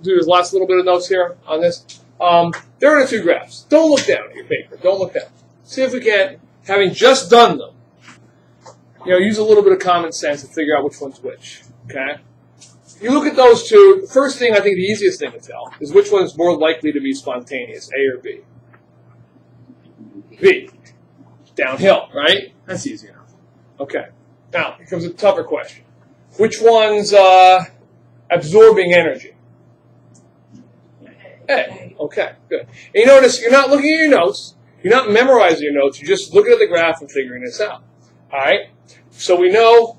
do this last little bit of notes here on this. There are the two graphs. Don't look down at your paper. Don't look down. See if we can, having just done them, use a little bit of common sense to figure out which one's which. Okay? You look at those two, the first thing, I think the easiest thing to tell, is which one is more likely to be spontaneous, A or B? B. Downhill, right? That's easy enough. Okay. Now, here comes a tougher question. Which one's absorbing energy? A. Okay, good. And you notice you're not looking at your notes. You're not memorizing your notes. You're just looking at the graph and figuring this out. All right? So we know,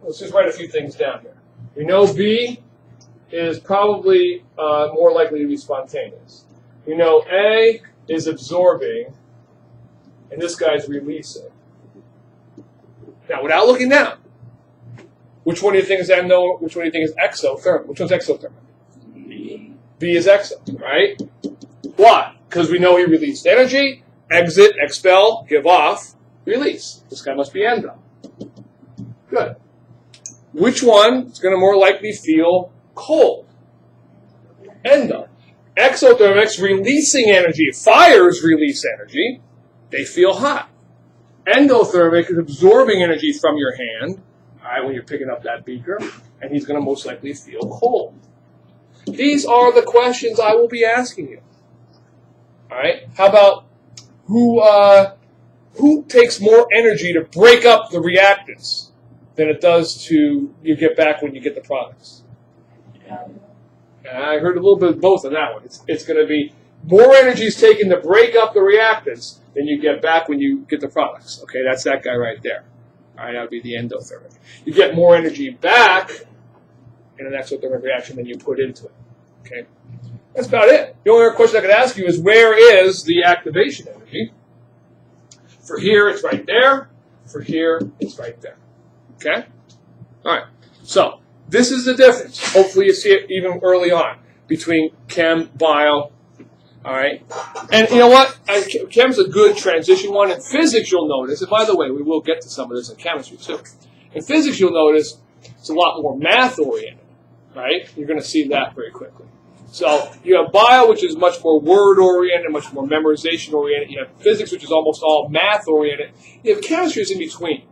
let's just write a few things down here. We know B is probably more likely to be spontaneous. We know A is absorbing, and this guy's releasing. Now, without looking down, which one do you think is endo? Which one do you think is exothermic? Which one's exothermic? B. B is exo, right? Why? Because we know he released energy, exit, expel, give off, release. This guy must be endo. Good. Which one is going to more likely feel cold? Endo. Exothermics releasing energy. Fires release energy. They feel hot. Endothermic is absorbing energy from your hand, all right, when you're picking up that beaker, and he's going to most likely feel cold. These are the questions I will be asking you. All right. How about who takes more energy to break up the reactants than it does to you get back when you get the products? I heard a little bit of both on that one. It's going to be more energy is taken to break up the reactants than you get back when you get the products. Okay, that's that guy right there. All right, that would be the endothermic. You get more energy back in an exothermic reaction than you put into it. Okay, that's about it. The only other question I could ask you is where is the activation energy? For here, it's right there. For here, it's right there. Okay? All right. So this is the difference. Hopefully you see it even early on between chem, bio. All right? And you know what? Chem's a good transition one. In physics, you'll notice, and by the way, we will get to some of this in chemistry too. In physics, you'll notice it's a lot more math-oriented. Right? You're going to see that very quickly. So you have bio, which is much more word-oriented, much more memorization-oriented. You have physics, which is almost all math-oriented. You have chemistry is in between.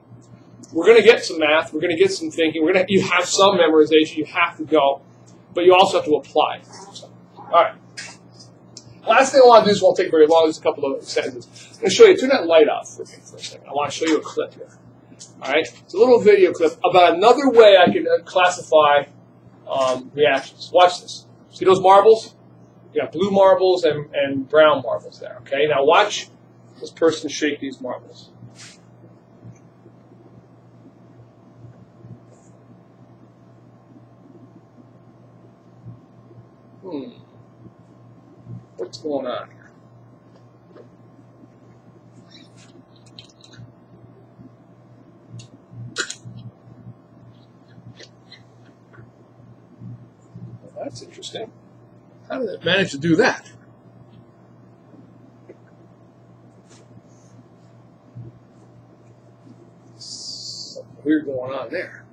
We're going to get some math. We're going to get some thinking. You have some memorization. You have to go. But you also have to apply. So, all right. Last thing I want to do, this won't take very long. There's a couple of sentences. I'm going to show you. Turn that light off for me for a second. I want to show you a clip here. All right? It's a little video clip about another way I can classify reactions. Watch this. See those marbles? You got blue marbles and brown marbles there. Okay? Now watch this person shake these marbles. What's going on here? Well, that's interesting. How did it manage to do that? Something weird going on there.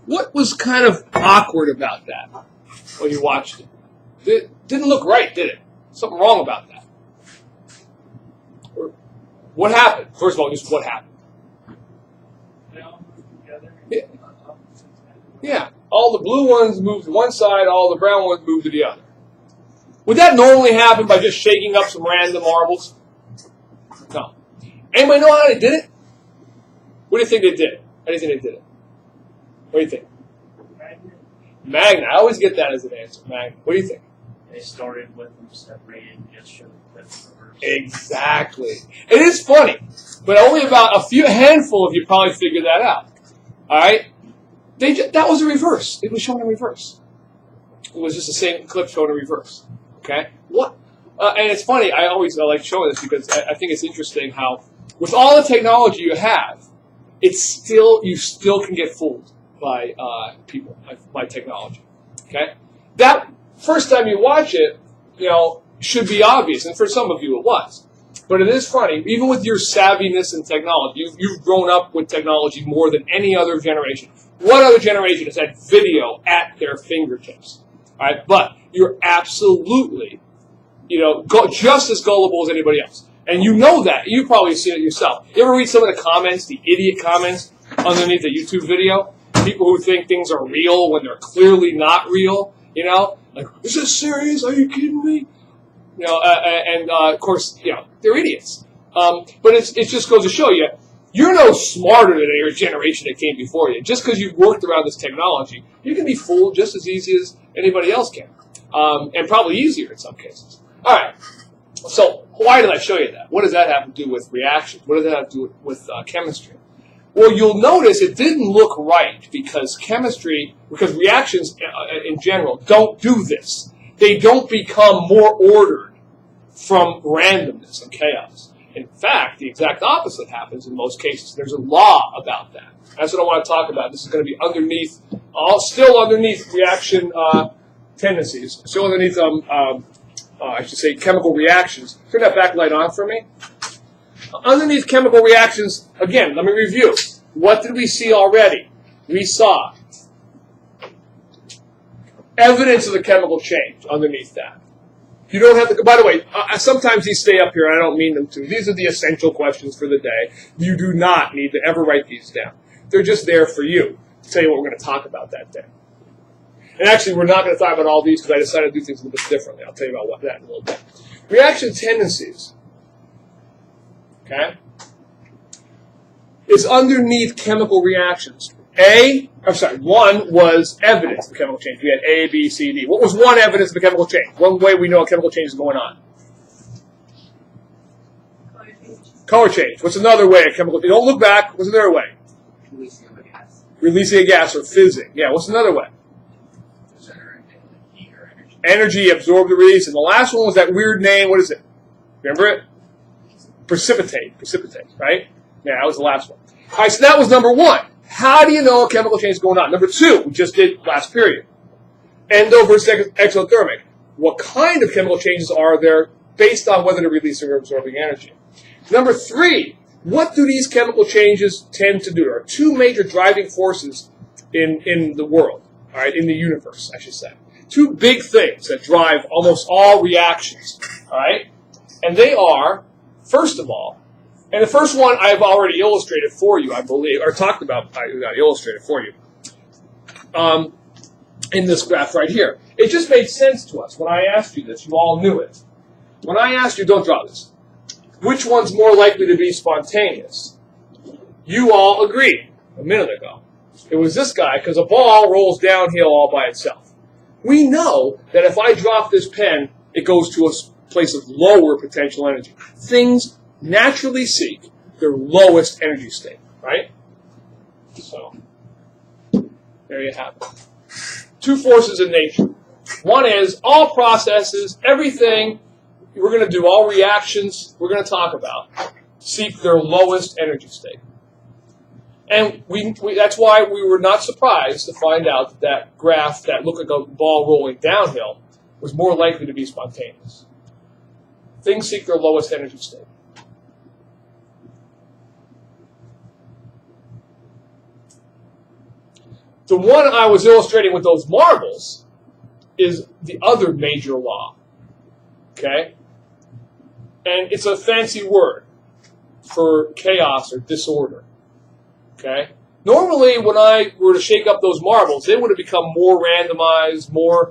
What was kind of awkward about that when you watched it? It didn't look right, did it? Something wrong about that. What happened? First of all, just what happened? Yeah. All the blue ones moved to one side, all the brown ones moved to the other. Would that normally happen by just shaking up some random marbles? No. Anybody know how they did it? What do you think they did? How do you think they did it? What do you think? Magnet. I always get that as an answer. Magnet. What do you think? They started with them separated and just showed the clips reversed. Exactly. It is funny, but only about a handful of you probably figured that out. All right? That was a reverse. It was shown in reverse. It was just the same clip shown in reverse. Okay? What? And it's funny. I like showing this because I think it's interesting how, with all the technology you have, you still can get fooled by people, by technology. Okay? That first time you watch it, should be obvious, and for some of you it was. But it is funny, even with your savviness in technology, you've grown up with technology more than any other generation. What other generation has had video at their fingertips? All right, but you're absolutely, just as gullible as anybody else. And you know that. You probably see it yourself. You ever read some of the comments, the idiot comments underneath a YouTube video? People who think things are real when they're clearly not real, Like, is this serious? Are you kidding me? Of course, they're idiots. But it just goes to show you, you're no smarter than your generation that came before you. Just because you've worked around this technology, you can be fooled just as easy as anybody else can. And probably easier in some cases. All right. So why did I show you that? What does that have to do with reactions? What does that have to do with chemistry? Well, you'll notice it didn't look right because reactions in general don't do this. They don't become more ordered from randomness and chaos. In fact, the exact opposite happens in most cases. There's a law about that. That's what I want to talk about. This is going to be still underneath reaction tendencies, still underneath, chemical reactions. Turn that backlight on for me. Underneath chemical reactions, again, let me review. What did we see already? We saw evidence of the chemical change underneath that. You don't have to, by the way, sometimes these stay up here, and I don't mean them to. These are the essential questions for the day. You do not need to ever write these down. They're just there for you to tell you what we're going to talk about that day. And actually, we're not going to talk about all these because I decided to do things a little bit differently. I'll tell you about that in a little bit. Reaction tendencies. Okay? It's underneath chemical reactions. One was evidence of chemical change. We had A, B, C, D. What was one evidence of a chemical change? One way we know a chemical change is going on. Color change. What's another way a chemical change? Don't look back. What's another way? Releasing a gas. Releasing a gas or fizzing. Yeah, what's another way? Heat or energy. Energy, absorbed or released. And the last one was that weird name. What is it? Remember it? Precipitate, right? Yeah, that was the last one. All right, so that was number one. How do you know a chemical change is going on? Number two, we just did last period. Endo versus exothermic. What kind of chemical changes are there based on whether they're releasing or absorbing energy? Number three, what do these chemical changes tend to do? There are two major driving forces in the world, all right, in the universe, I should say. Two big things that drive almost all reactions, all right? And they are, first of all, and the first one I've already illustrated for you, I believe, or talked about, I illustrated for you, in this graph right here. It just made sense to us when I asked you this. You all knew it. When I asked you, don't draw this, which one's more likely to be spontaneous? You all agreed a minute ago. It was this guy, because a ball rolls downhill all by itself. We know that if I drop this pen, it goes to a place of lower potential energy. Things naturally seek their lowest energy state, right? So, there you have it. Two forces in nature. One is all processes, everything we're going to do, all reactions we're going to talk about, seek their lowest energy state. And that's why we were not surprised to find out that graph that looked like a ball rolling downhill was more likely to be spontaneous. Things seek their lowest energy state. The one I was illustrating with those marbles is the other major law. Okay? And it's a fancy word for chaos or disorder. Okay? Normally, when I were to shake up those marbles, they would have become more randomized, more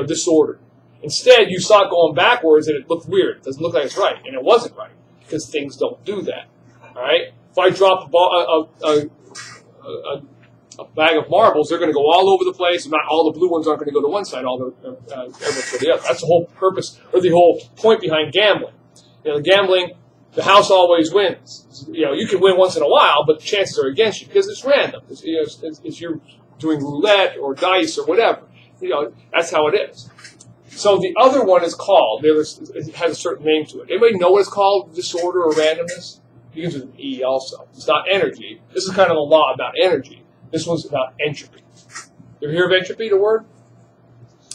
disordered. Instead, you saw it going backwards, and it looked weird. It doesn't look like it's right, and it wasn't right because things don't do that. All right? If I drop a bag of marbles, they're going to go all over the place. Not all the blue ones aren't going to go to one side, all the everyone's to the other. That's the whole purpose, or the whole point behind gambling. Gambling, the house always wins. You can win once in a while, but the chances are against you because it's random. It's you're doing roulette or dice or whatever. That's how it is. So the other one is called, it has a certain name to it. Anybody know what it's called, disorder or randomness? It begins with an E also. It's not energy. This is kind of a law about energy. This one's about entropy. You ever hear of entropy, the word?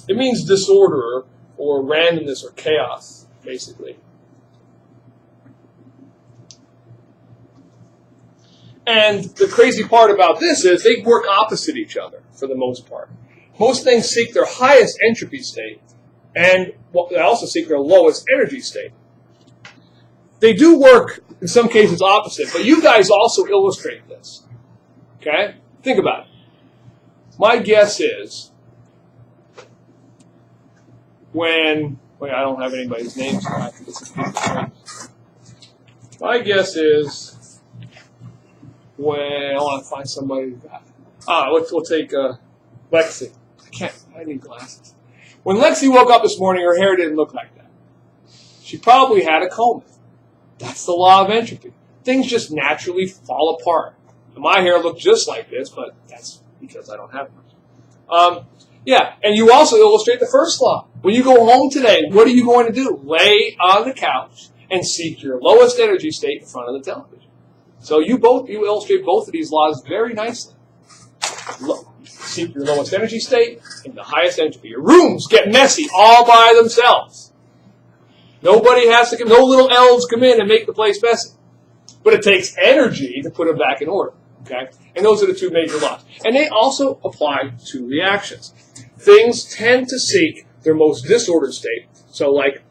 It means disorder or randomness or chaos, basically. And the crazy part about this is they work opposite each other for the most part. Most things seek their highest entropy state, and they also seek their lowest energy state. They do work, in some cases, opposite, but you guys also illustrate this. Okay? Think about it. My guess is when... Wait, I don't have anybody's names. So I have to get some people's names. My guess is when... I want to find somebody... we'll take Lexi. I need glasses. When Lexi woke up this morning, her hair didn't look like that. She probably had a comb. That's the law of entropy. Things just naturally fall apart. And my hair looked just like this, but that's because I don't have much. Yeah, and you also illustrate the first law. When you go home today, what are you going to do? Lay on the couch and seek your lowest energy state in front of the television. So you illustrate both of these laws very nicely. Seek your lowest energy state and the highest entropy. Your rooms get messy all by themselves. Nobody has to come, no little elves come in and make the place messy. But it takes energy to put them back in order. Okay? And those are the two major laws. And they also apply to reactions. Things tend to seek their most disordered state. So like,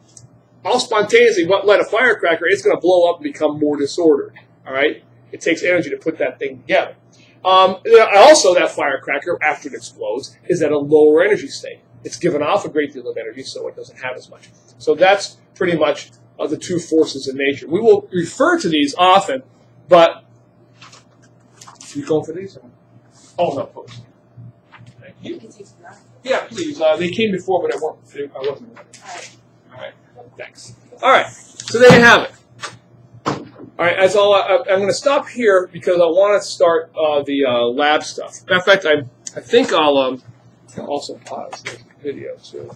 I'll spontaneously light a firecracker, it's going to blow up and become more disordered. All right? It takes energy to put that thing together. Also, that firecracker, after it explodes, is at a lower energy state. It's given off a great deal of energy, so it doesn't have as much. So that's pretty much the two forces in nature. We will refer to these often, but... You going for these? Oh, no, folks. Thank you. Yeah, please. They came before, but I wasn't ready. All right. Thanks. All right. So there you have it. All right. I'm going to stop here because I want to start the lab stuff. Matter of fact, I think I'll also pause the video too.